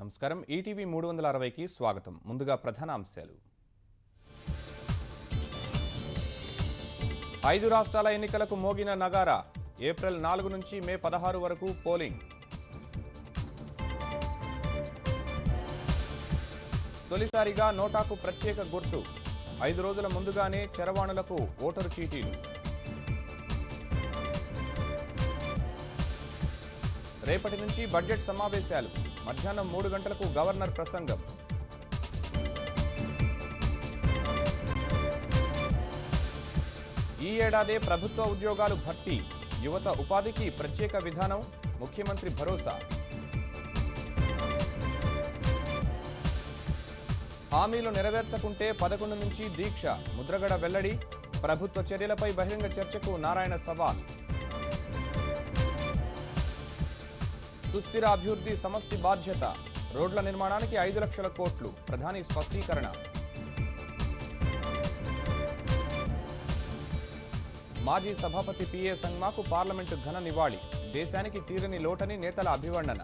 నమస్కారం ఈటీవీ 360కి స్వాగతం. ముందుగా ప్రధాన అంశాలు. 5 రాష్ట్రాల ఎన్నికలకు మోగిన నగారా. ఏప్రిల్ 4 నుంచి మే 16 వరకు పోలింగ్. తొలిసారిగా నోటాకు ప్రత్యేక గుర్తు. 5 రోజుల ముందుగానే చరవాణులకు ఓటరు చీటీలు. రేపటి నుంచి బడ్జెట్ సమావేశాలు. మధ్యాహ్నం 3 గంటలకు గవర్నర్ ప్రసంగం. ఈ ఏడాదే ప్రభుత్వ ఉద్యోగాలు భర్తీ. యువత ఉపాధికి ప్రత్యేక విధానం. ముఖ్యమంత్రి భరోసా. హామీలు నెరవేర్చకుంటే 11 నుంచి దీక్ష. ముద్రగడ వెల్లడి. ప్రభుత్వ చర్యలపై బహిరంగ చర్చకు నారాయణ సవాల్. సుస్థిర అభివృద్ధి సమష్టి బాధ్యత. రోడ్ల నిర్మాణానికి 5 లక్షల కోట్లు. ప్రధాని స్పష్టీకరణ. మాజీ సభాపతి పిఏ సంగ్మాకు పార్లమెంటు ఘన నివాళి. దేశానికి తీరని లోటని నేతల అభివర్ణన.